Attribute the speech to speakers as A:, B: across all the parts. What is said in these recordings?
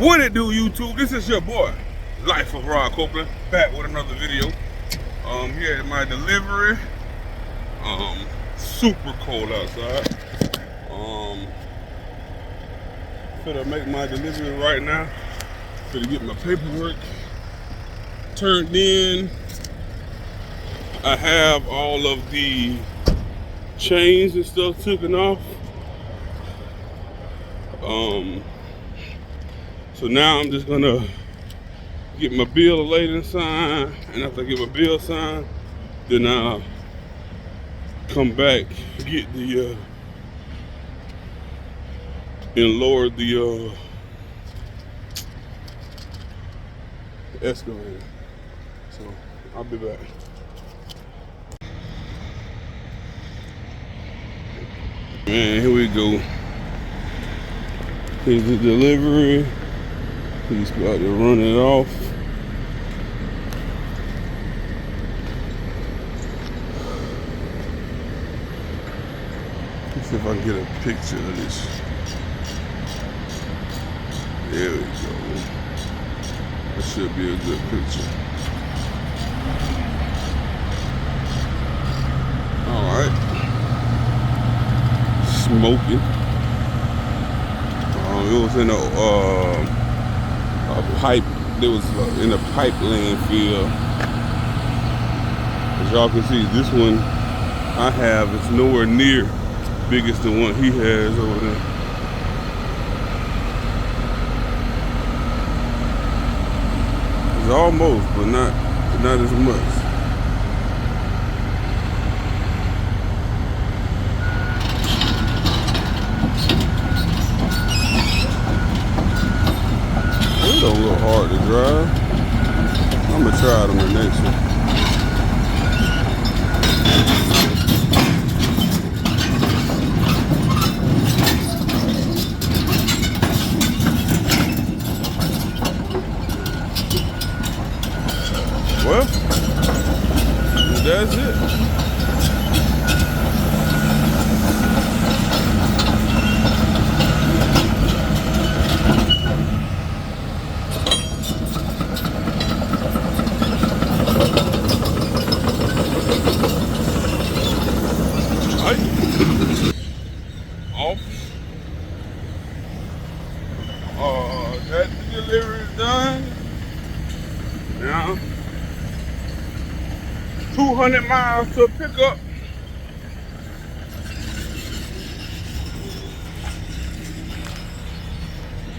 A: What it do, YouTube? This is your boy, Life of Rod Copeland, back with another video. Here at my delivery. Super cold outside. Finna make my delivery right now. Finna get my paperwork turned in. I have all of the chains and stuff taken off. So now I'm just gonna get my bill laid and signed, and after I get my bill signed, then I'll come back, get the and lower the excavator. So I'll be back. Man, here we go. Here's the delivery. He's about to run it off. Let's see if I can get a picture of this. There we go. That should be a good picture. Alright. Smoking. It was in a pipe. It was in a pipe landfill. As y'all can see, this one I have is nowhere near big as the one he has over there. It's almost, but not as much. It's a little hard to drive. I'm gonna try it on the next one. Well, that's it. Off. That delivery is done. Now 200 miles to pick up.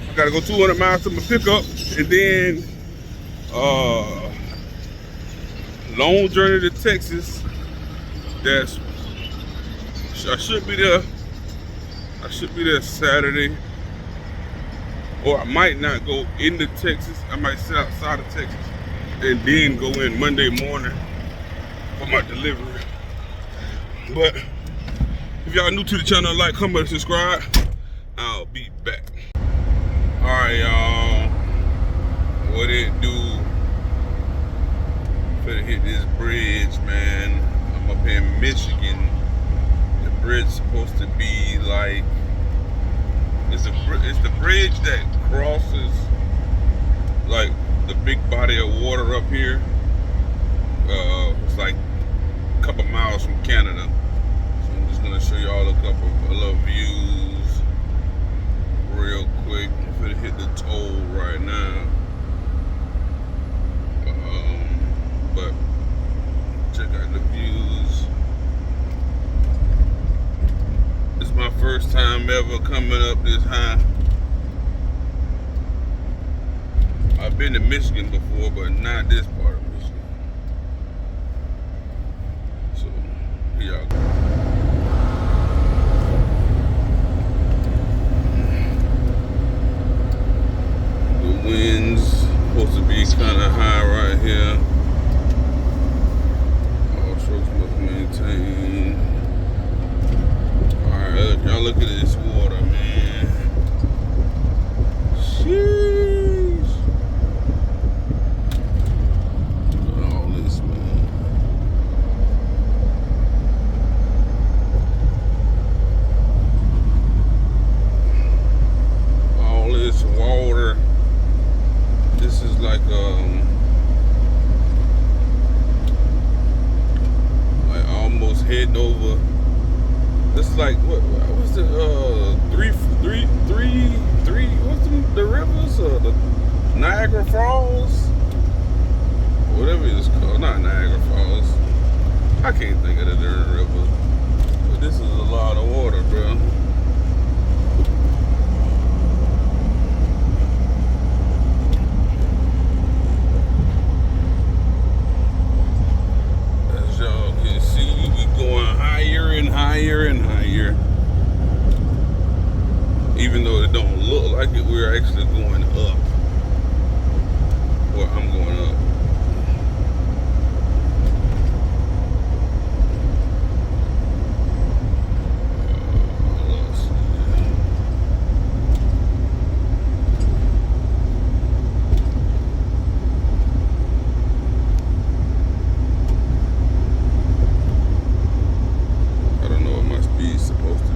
A: I gotta go 200 miles to my pickup, and then long journey to Texas. I should be there Saturday, or I might not go into Texas. I might sit outside of Texas and then go in Monday morning for my delivery. But if y'all new to the channel, like, comment, and subscribe. I'll be back. All right, y'all. What it do? Better hit this bridge, man. I'm up here in Michigan. The bridge is supposed to be like, it's the bridge that crosses like the big body of water up here. It's like a couple miles from Canada. So I'm just gonna show y'all a little views real quick. I'm gonna hit the toll right now. But check out the views. It's my first time ever coming up this high. I've been to Michigan before, but not this part of Michigan. So, here y'all go. The wind's supposed to be kind of high right here. All strokes must maintain. Alright, y'all look at this water, man. Sheesh. Look at all this, man. All this water. Niagara Falls, whatever it's called. Not Niagara Falls. I can't think of the darn river. But this is a lot of water, bro. As y'all can see, we going higher and higher and higher. Even though it don't look like it, we're actually going up. Well, I'm going up. I don't know what my speed's supposed to be.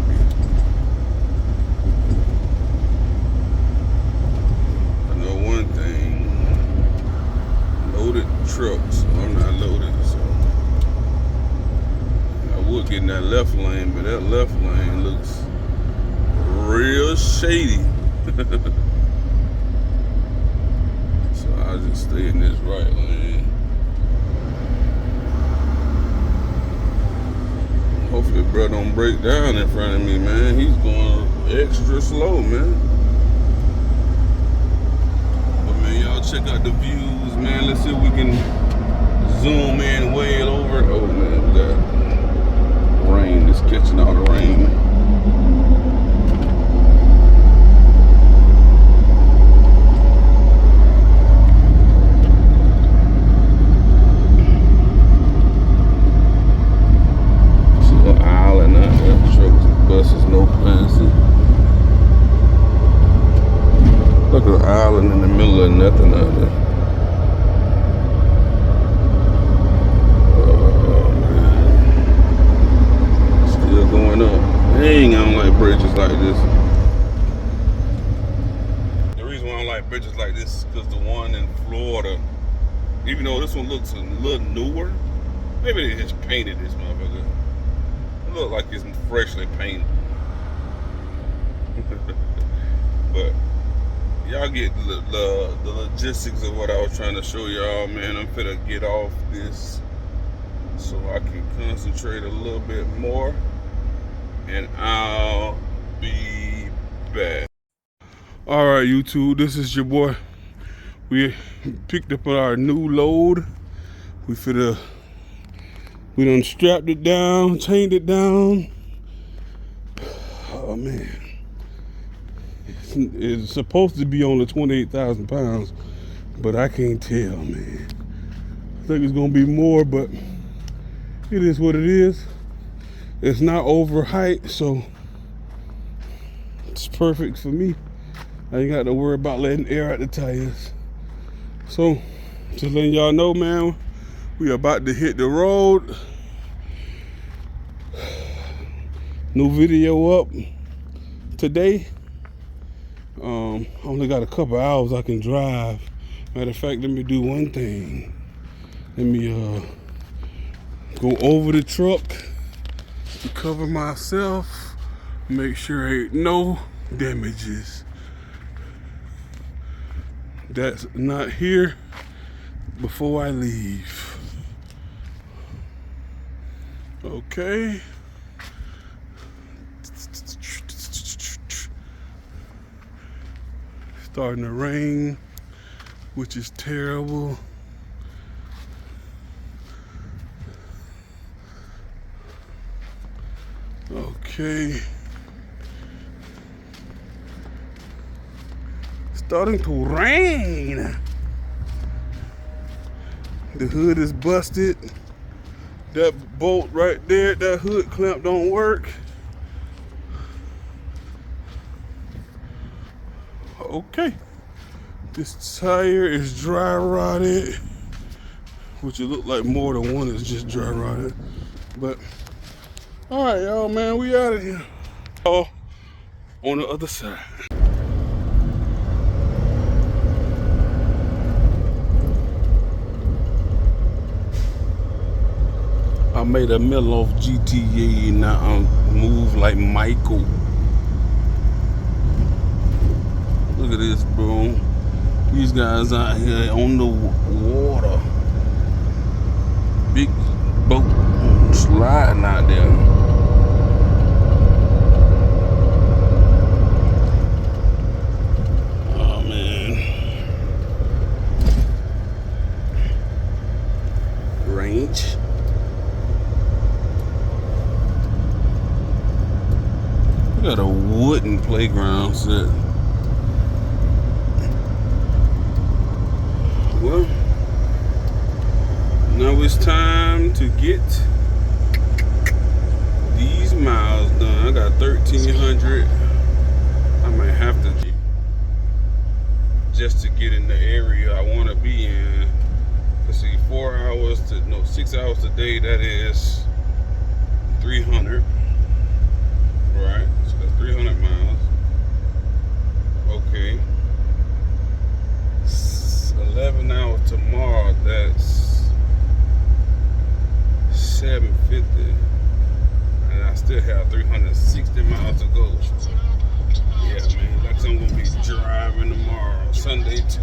A: Trucks. I'm not loaded, so I would get in that left lane, but that left lane looks real shady. So I'll just stay in this right lane. Hopefully bro don't break down in front of me, man. He's going extra slow, man. Y'all check out the views, man. Let's see if we can zoom in way over. Oh man, we got rain. It's catching all the rain. See the island out there. Trucks and buses, no passing. Look at the island in the middle of nothing out there. Oh man. Still going up. Dang, I don't like bridges like this. The reason why I don't like bridges like this is because the one in Florida, even though this one looks a little newer, maybe they just painted this motherfucker. It looks like it's freshly painted. But y'all get the logistics of what I was trying to show y'all, man. I'm finna get off this so I can concentrate a little bit more, and I'll be back. All right, YouTube, this is your boy. We picked up our new load. We done strapped it down, chained it down. Oh man. It's supposed to be only 28,000 pounds, but I can't tell, man. I think it's gonna be more, but it is what it is. It's not over height, so it's perfect for me. I ain't got to worry about letting air out the tires. So, just letting y'all know, man, we about to hit the road. New video up today. Only got a couple hours I can drive. Matter of fact, let me do one thing. Let me go over the truck to cover myself, make sure ain't no damages. That's not here before I leave. Okay. Starting to rain, which is terrible. Okay. Starting to rain. The hood is busted. That bolt right there, that hood clamp don't work. Okay, this tire is dry rotted, which it looked like more than one is just dry rotted. But all right, y'all, man, we out of here. Oh, on the other side. I made a middle off GTA and now I move like Michael. Look at this, bro.
B: These guys out here on the water. Big boat sliding out there. Oh man. Range. We got a wooden playground set. Well, now it's time to get these miles done. I got 1,300. I might have to just to get in the area I want to be in. Let's see, 6 hours a day. That is 300. Right, so that's 300 miles. Okay. 11 hours tomorrow, that's 750. And I still have 360 miles to go. Yeah, man, like I'm gonna be driving tomorrow, Sunday too.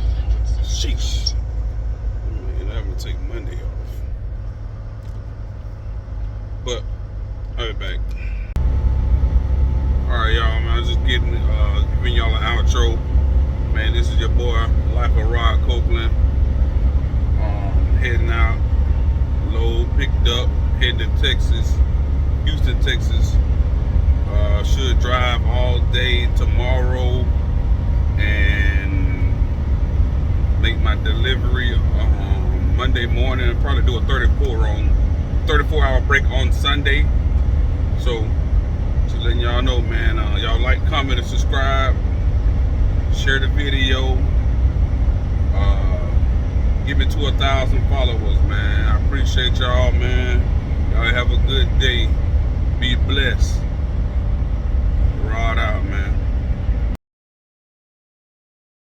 B: Sheesh. Man, I'm gonna take Monday off. But I'll be back. Alright, y'all, man, I'm just giving y'all an outro. Man, this is your boy, Lifeofrodcopeland. Heading out, load picked up, heading to Texas, Houston, Texas. Should drive all day tomorrow and make my delivery Monday morning. I'll probably do a 34-hour break on Sunday. So, just letting y'all know, man. Y'all like, comment, and subscribe. Share the video. Give it to 1,000 followers, man. I appreciate y'all, man. Y'all have a good day. Be blessed. Rod out, man.